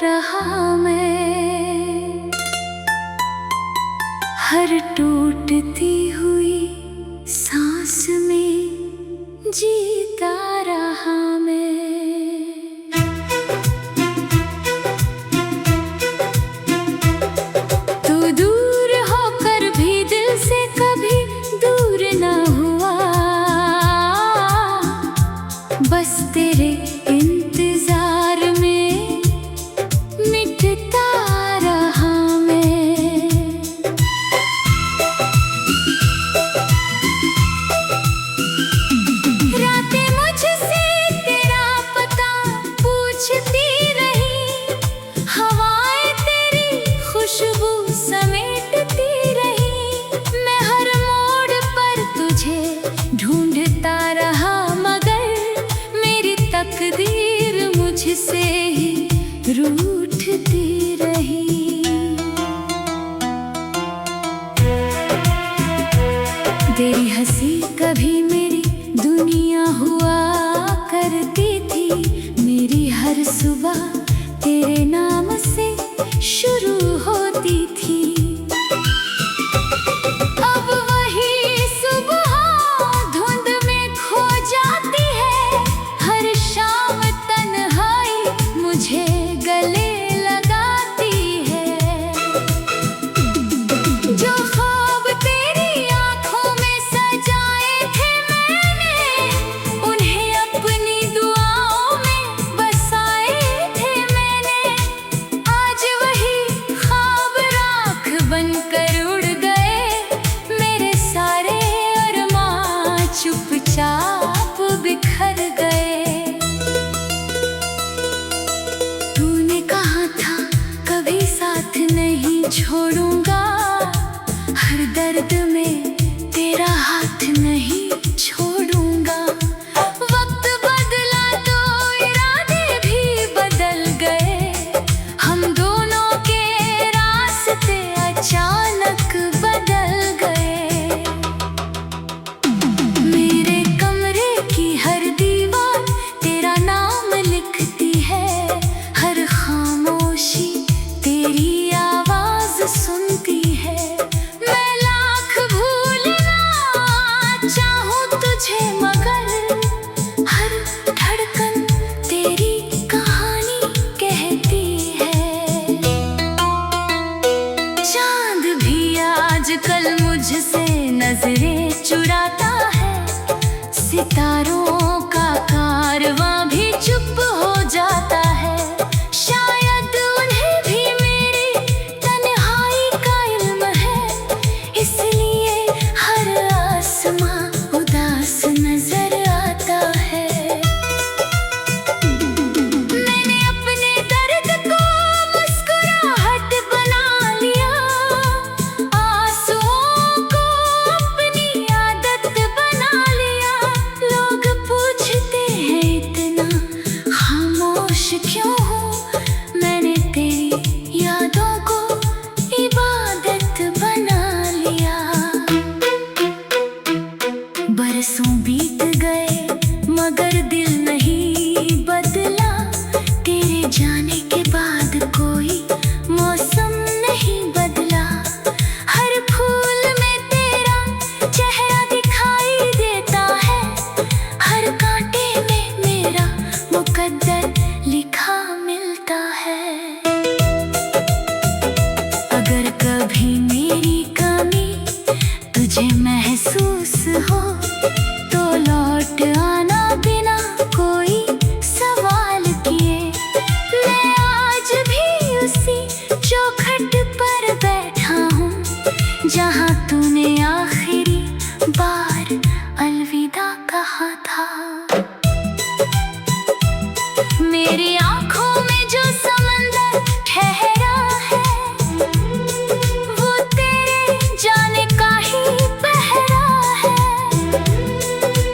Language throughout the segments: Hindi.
रहा मैं, हर टूटती हुई सांस में जीता रहा मैं। तू दूर होकर भी दिल से कभी दूर ना हुआ, बस तेरे इंतजार में मिटता रहा मैं। रातें मुझसे तेरा पता पूछती रही, हवाएं तेरी खुशबू समेटती रही। मैं हर मोड़ पर तुझे ढूंढता रहा, मगर मेरी तकदीर मुझसे ही रूठती रही। तेरी हंसी कभी मेरी दुनिया हुआ करती थी, मेरी हर सुबह तेरे नाम से शुरू होती थी। अब वही सुबह धुंध में खो जाती है, हर शाम तन्हाई मुझे गले लगाती है। जो ख्वाब तेरी आंखों में सजाए थे मैंने, उन्हें अपनी दुआओं में बसाए थे मैंने। आज वही ख्वाब राख बनकर उड़ गए, मेरे सारे अरमां चुपचाप बिखर गए। तूने कहा था कभी साथ नहीं छोड़ूंगा, हर दर्द में तेरा हाथ नहीं छोड़ूंगा। वक्त बदला तो इरादे भी बदल गए, हम दोनों के रास्ते अचानक बदल गए। मेरे कमरे की हर दीवार तेरा नाम लिखती है, हर खामोशी तेरी आवाज सुनती है। मैं लाख भूलना चाहूं तुझे, मगर हर धड़कन तेरी कहानी कहती है। चांद भी आजकल मुझसे नजरें चुराता है, सितारों का कारवां भी चुप हो जाता है। शायद उन्हें भी मेरी तन्हाई का इल्म है, इसलिए हर आसमां उदास नजर आता है। मैंने अपने दर्द को मुस्कुराहट बना लिया, आंसुओं को अपनी आदत बना लिया। लोग पूछते हैं इतना खामोश क्यों हूँ, मैंने तेरी यादों को इबादत बना लिया। बरसों बीत गए मगर दिल नहीं बदला, तेरे जाने के बाद कोई मौसम नहीं बदला। हर फूल में तेरा चेहरा दिखाई देता है, हर कांटे में मेरा मुकद्दर लिखा मिलता है। अगर कभी मेरी कमी तुझे महसूस हो, तो लौट आना बिना कोई सवाल किए। मैं आज भी उसी चौखट पर बैठा हूँ, जहाँ तूने आखिरी बार अलविदा कहा था। मेरी आंखों में जो समंदर ठहरा है, वो तेरे जाने का ही पहरा है।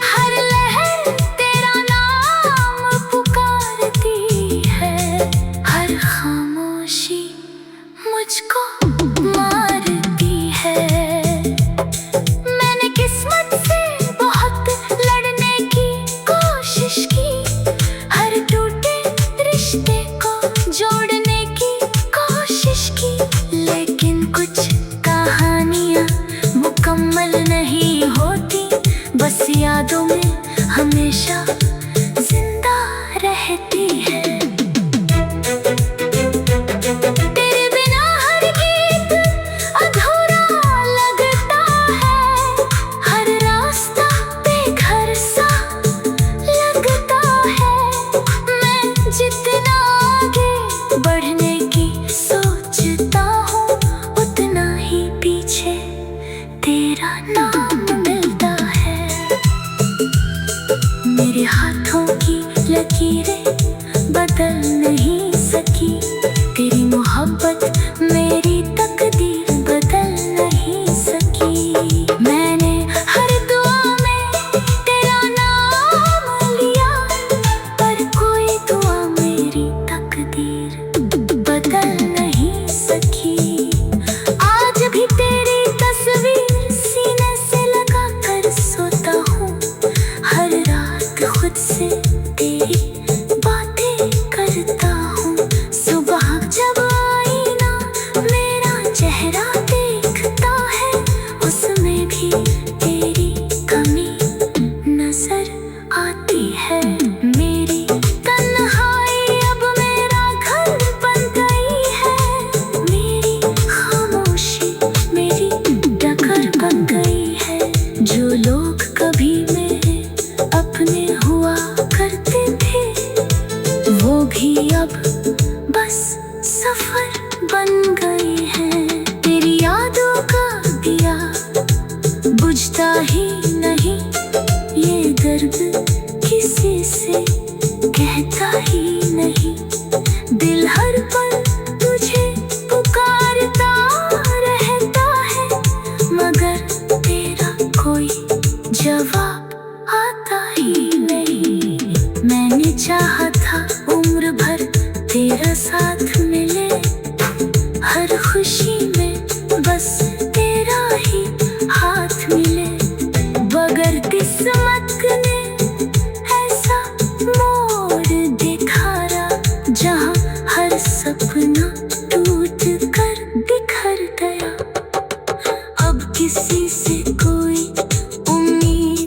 हर लहर तेरा नाम पुकारती है, हर खामोशी मुझको मारती है। मैंने किस्मत से बहुत लड़ने की कोशिश की, हर टूटे बस यादों में हमेशा जिंदा रहती है। तेरे बिना हर गीत अधूरा लगता है, हर रास्ता बेघर सा लगता है। मैं जितना आगे बढ़ने की सोचता हूँ, उतना ही पीछे तेरा नाम मिलता है। मेरे हाथों की लकीरें बदल नहीं सकी, तेरी मोहब्बत मेरी तकदीर बदल नहीं सकी। मैंने हर दुआ में तेरा नाम लिया, पर कोई दुआ मेरी तकदीर बदल नहीं सकी। आज भी तेरी तस्वीर सीने से लगा कर सोता हूँ, हर रात खुद से तेरी बातें करता हूँ। सुबह जब आईना मेरा चेहरा देखता है, उसमें भी तेरी कमी नजर आती है। मेरी तन्हाई अब मेरा घर बन गई है, मेरी खामोशी मेरी डगर बन गई है। जो लोग कभी मेरे अपने हुआ करते थे, वो भी अब बस सफर बन गए हैं। तेरी यादों का दिया बुझता ही नहीं, ये दर्द किसी से कहता ही नहीं। दिल हर पल तुझे पुकारता रहता है, मगर तेरा कोई जवाब आता ही नहीं। मैंने चाहा था उम्र भर तेरा साथ मिले, हर खुशी में बस तेरा ही हाथ मिले। बगर किस्मत ने ऐसा मोड़ दिखाया, जहाँ हर सपना टूट कर बिखर गया। अब किसी से कोई उम्मीद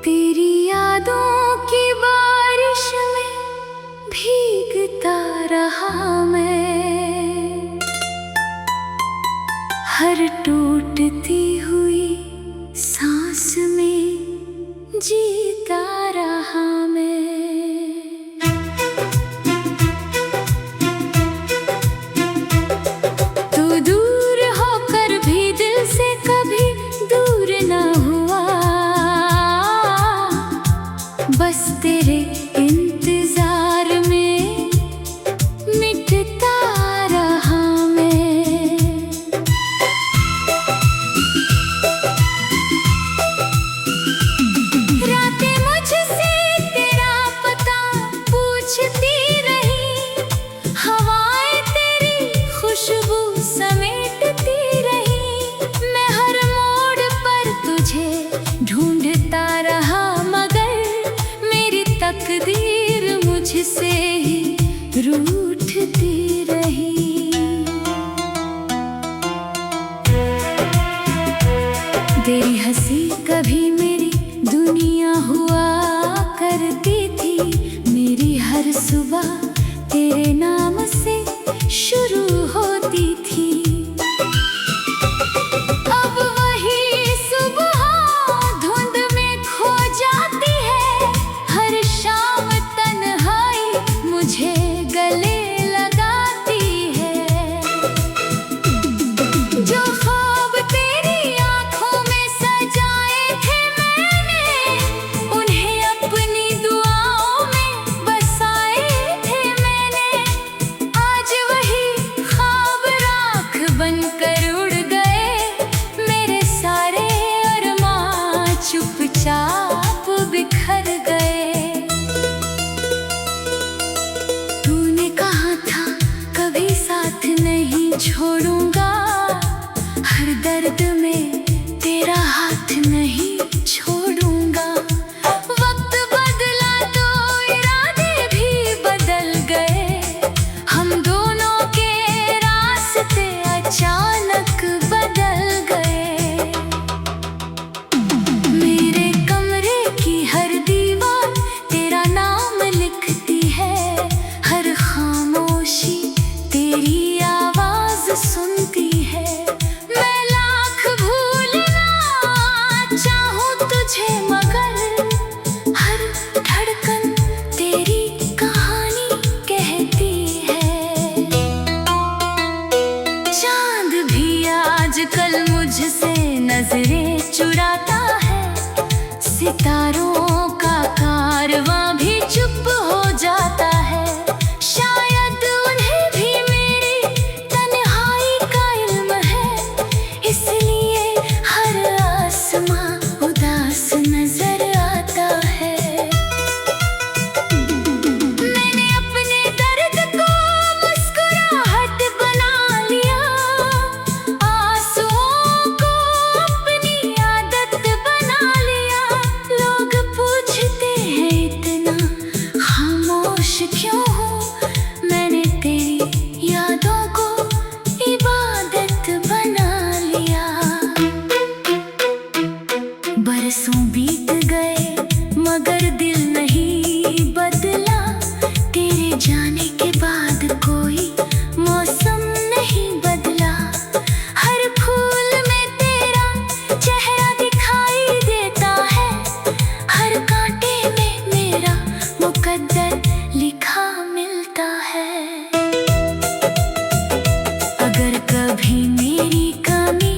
तेरी यादों की बारिश में भीगता रहा मैं, हर टूटती हुई सांस में जीता रहा मैं। तू दूर होकर भी दिल से कभी दूर ना हुआ, बस तेरे इंतजार में मिटता रहा मैं। रातें मुझसे तेरा पता पूछती रही, हवाएं तेरी खुशबू समेटती रही। मैं हर मोड़ पर तुझे ढूंढता रहा, मगर मेरी तकदीर मुझसे ही रूठती रही। तेरी हंसी कभी मेरी दुनिया हुआ करती थी, मेरी हर सुबह तेरे नाम से शुरू होती थी। अब वही सुबह धुंध में खो जाती है, हर शाम तन्हाई मुझे गले लगाती है। जो ख्वाब तेरी आंखों में सजाए थे मैंने, उन्हें अपनी दुआओं में बसाए थे मैंने। आज वही सितारों का कारवां भी चुप हो जाता है। शायद उन्हें भी मेरी तन्हाई का इल्म है, इसलिए हर आसमां उदास नजर आता है। मैंने अपने दर्द को मुस्कुराहट बना लिया, आंसुओं को अपनी आदत बना लिया। लोग पूछते हैं इतना खामोश क्यों हूँ, मैंने तेरी यादों को इबादत बना लिया। बरसों बीत गए मगर दिल नहीं बदला, तेरे जाने के बाद कोई मौसम नहीं बदला। हर फूल में तेरा चेहरा दिखाई देता है, हर कांटे में मेरा मुकद्दर लिखा मिलता है। अगर कभी मेरी कमी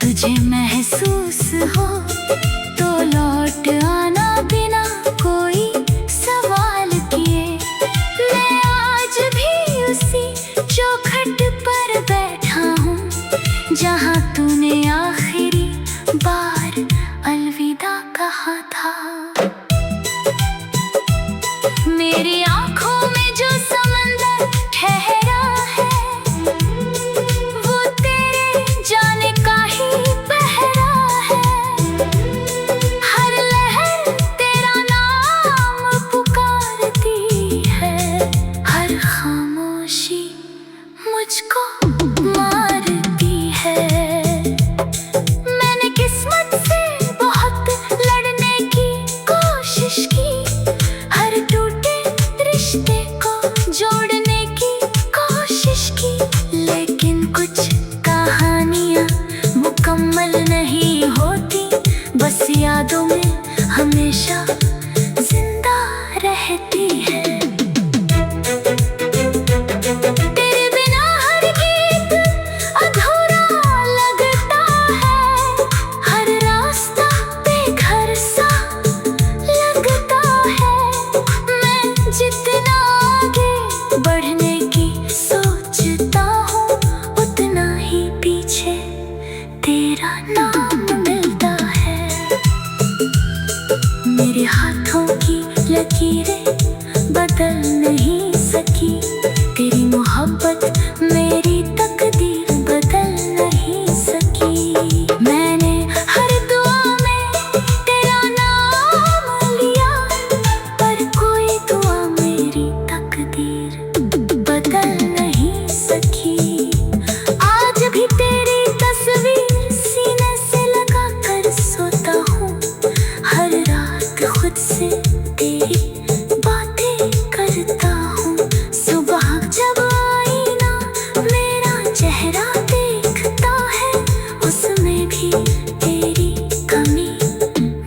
तुझे महसूस हो तो लौट आना बिना कोई सवाल किए। मैं आज भी उसी चौखट पर बैठा हूँ जहाँ तूने आखिरी बार अलविदा कहा था। मेरी आँखों में जो समंदर ठहरा है, वो तेरे जाने का ही पहरा है। हर लहर तेरा नाम पुकारती है, हर खामोशी मुझको मारती है। मैंने किस्मत से बहुत लड़ने की कोशिश की, हर टूटे रिश्ते को जोड़ने की कोशिश की, लेकिन कुछ कहानियाँ मुकम्मल नहीं होती, बस यादों में हमेशा जिंदा रहती है। तेरे बिना हर गीत अधूरा लगता है, हर रास्ता बेघर सा लगता है। मैं जितना आगे बढ़ने की सोचता हूँ, उतना ही पीछे तेरा नाम मिलता है। मेरे हाथों की लकीरें बदल नहीं सकी, तेरी मोहब्बत मेरी तकदीर बदल नहीं सकी। मैंने हर दुआ में तेरा नाम लिया, पर कोई दुआ मेरी तकदीर बदल नहीं सकी। आज भी तेरी तस्वीर सीने से लगा कर सोता हूँ, हर रात खुद से तेरी बातें करता हूँ। सुबह जब आईना मेरा चेहरा देखता है, उसमें भी तेरी कमी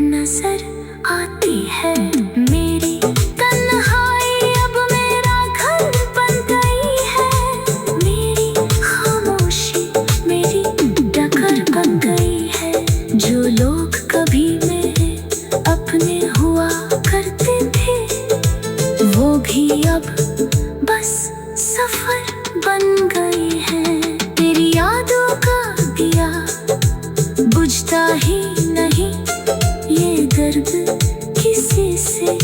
नजर आती है। मेरी तन्हाई अब मेरा घर बन गई है, मेरी खामोशी मेरी डगर बन गई है। जो लोग कभी मेरे अपने हुआ करते थे, वो भी अब बस सफर बन गए हैं। तेरी यादों का दिया बुझता ही नहीं, ये दर्द किसी से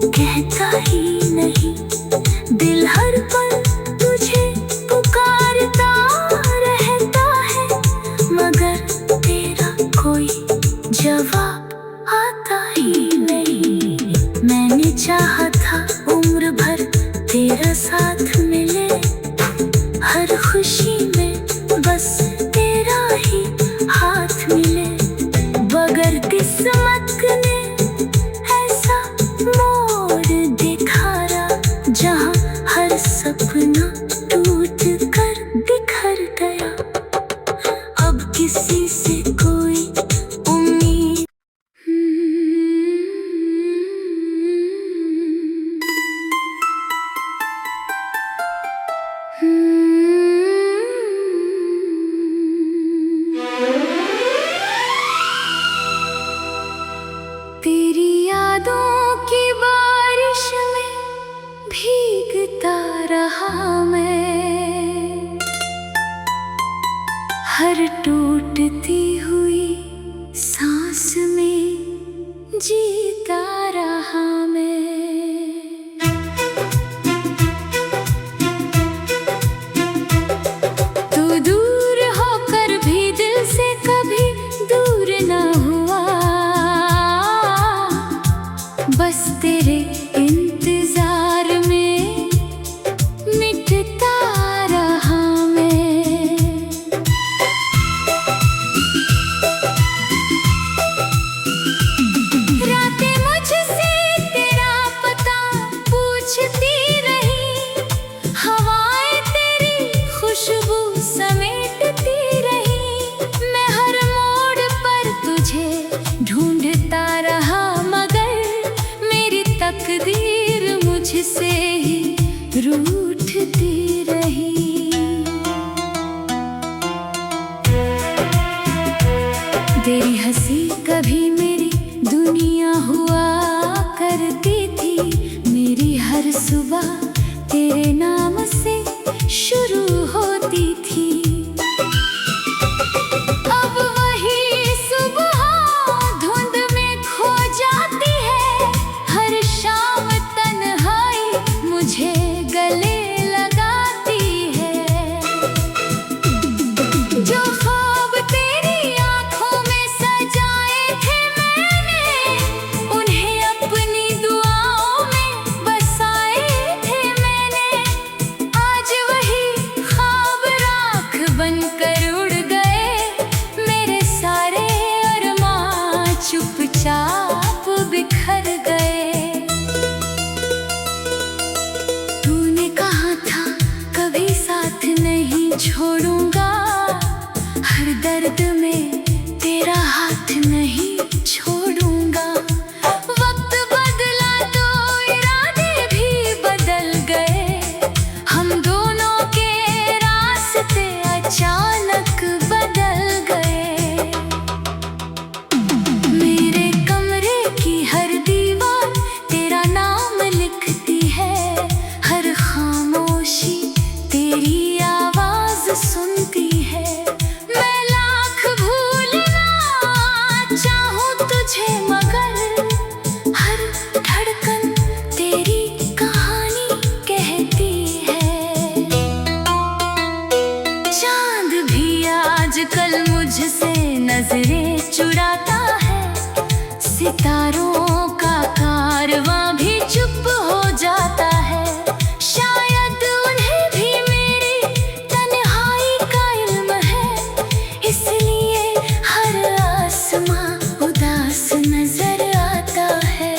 कहता ही नहीं। दिल हर पल तुझे पुकारता रहता है, मगर तेरा कोई जवाब आता ही नहीं। मैंने चाहा था उम्र भर तेरा साथ मिले, हर खुशी में बस तेरा ही हाथ मिले। बगर किस्मत ने ऐसा मोड़ दिखाया, जहाँ हर सपना टूट कर बिखर गया। अब किसी से कोई उम्मीद रहा मैं, हर टूटती हुई सांस में जीता रहा मैं। तू दूर होकर भी दिल से कभी दूर ना हुआ, बस तेरे इंतजार में मिटता रहा मैं। रातें मुझसे तेरा पता पूछती रही, हवाएं तेरी खुशबू समेटती रही। मैं हर मोड़ पर तुझे ढूंढता रहा, मगर मेरी तकदीर मुझसे ही रूठती रही। तेरी हंसी कभी मेरी दुनिया हुआ करती थी, मेरी हर सुबह तेरे नाम से शुरू होती थी। अब वही सुबह धुंध में खो जाती है, हर शाम तन्हाई मुझे गले लगाती है। जो ख्वाब तेरी आंखों में सजाए थे मैंने, उन्हें अपनी दुआओं में बसाए थे मैंने। आज वही ख्वाब राख बनकर उड़ गए, मेरे सारे अरमां चुपचाप बिखर गए। तूने कहा था कभी साथ नहीं छोड़ूंगा, हर दर्द में तेरा हाथ नहीं छोड़ूंगा। वक्त बदला तो इरादे भी बदल गए, हम दोनों के रास्ते अचानक बदल गए। मेरे कमरे की हर दीवार तेरा नाम लिखती है, हर खामोशी तेरी आवाज सुनती है। मैं लाख भूलना चाहूं तुझे, मगर हर धड़कन तेरी कहानी कहती है। चांद भी आजकल मुझसे नजरें चुराता है, सितारों का कारवां भी चुप हो जाता है। शायद उन्हें भी मेरी तन्हाई का इल्म है, इसलिए हर आसमां उदास नजर आता है।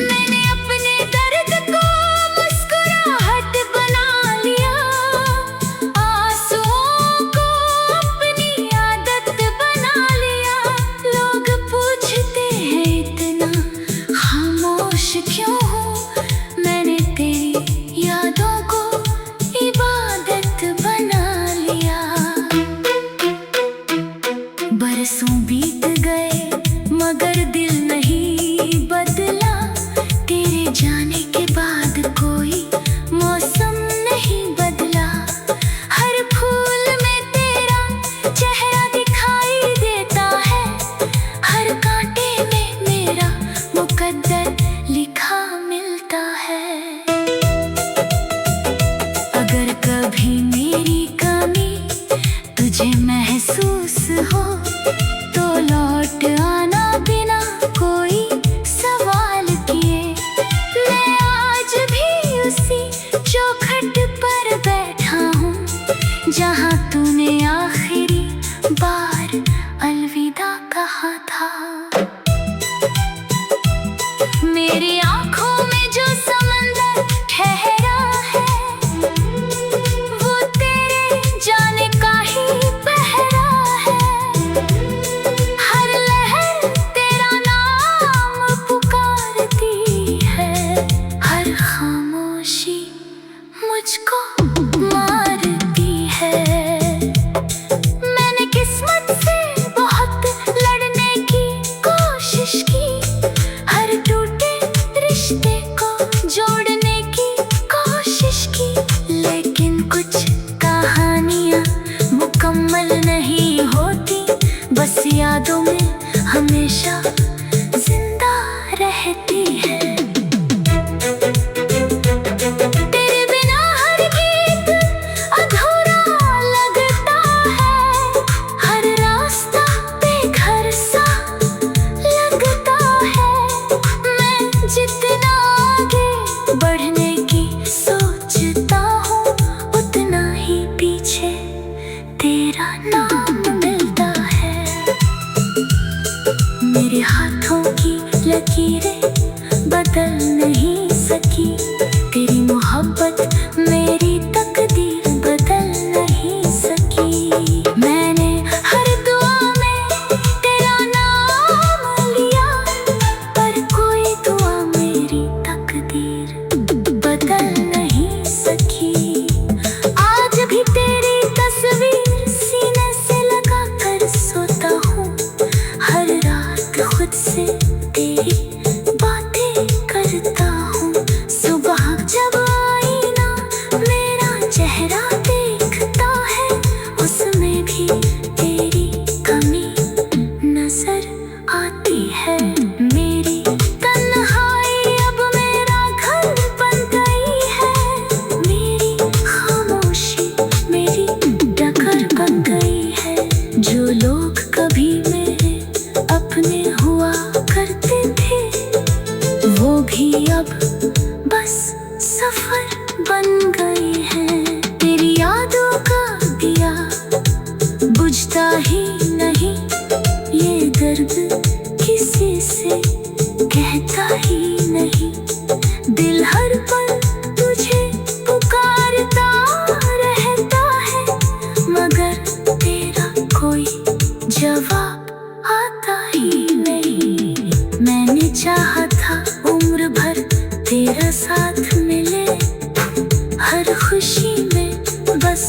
मैंने अपने दर्द को मुस्कुराहट बना लिया, आंसुओं को अपनी आदत बना लिया। लोग पूछते हैं इतना खामोश क्यों हूँ, मैंने तेरी यादों को इबादत बना लिया। बरसों बीत गए मगर दिल नहीं बदला, तेरे जाने के बाद कोई मौसम नहीं बदला। हर फूल में तेरा चेहरा दिखाई देता है, हर कांटे में मेरा मुकद्दर लिखा मिलता है। अगर कभी मेरी कमी तुझे महसूस हो, तो लौट आना बिना कोई सवाल किए। मैं आज भी उसी चौखट पर बैठा हूँ, जहाँ तूने आखिरी बार अलविदा कहा था। मेरी आंखों में जो समंदर ठहरा है, वो तेरे जाने का ही पहरा है। हर लहर तेरा नाम पुकारती है, हर खामोशी मुझको मारती है। मैंने किस्मत से बहुत लड़ने की कोशिश की, हर टूटे रिश्ते हमेशा जिंदा रहती है। तेरे बिना हर गीत अधूरा लगता है, हर रास्ता बेघर सा लगता है। मैं जितना आगे बढ़ने की सोचता हूँ, उतना ही पीछे तेरा नाम मिलता है। मेरे हाथों की लकीरें बदल नहीं सकी, तेरी मोहब्बत मेरी तकदीर बदल नहीं सकी। मैंने हर दुआ में तेरा नाम लिया, पर कोई दुआ मेरी तकदीर बदल नहीं सकी। आज भी तेरी तस्वीर सीने से लगा कर सोता हूँ, हर रात खुद से तेरी बातें करता हूँ। सुबह जब आईना मेरा चेहरा देखता है, उसमें भी तेरी कमी नजर आती है। मेरी तन्हाई अब मेरा घर बन गई है, मेरी खामोशी मेरी डगर बन गई है। जो लोग कभी मेरे अपने हुआ करते थे, वो भी अब बस सफर बन गए हैं। तेरी यादों का दिया बुझता ही नहीं, ये दर्द किसी से कहता ही नहीं। दिल हर पल तुझे पुकारता रहता है, मगर तेरा कोई जवाब आता ही नहीं। मैंने चाहा था उम्र भर तेरा साथ मिले, हर खुशी में बस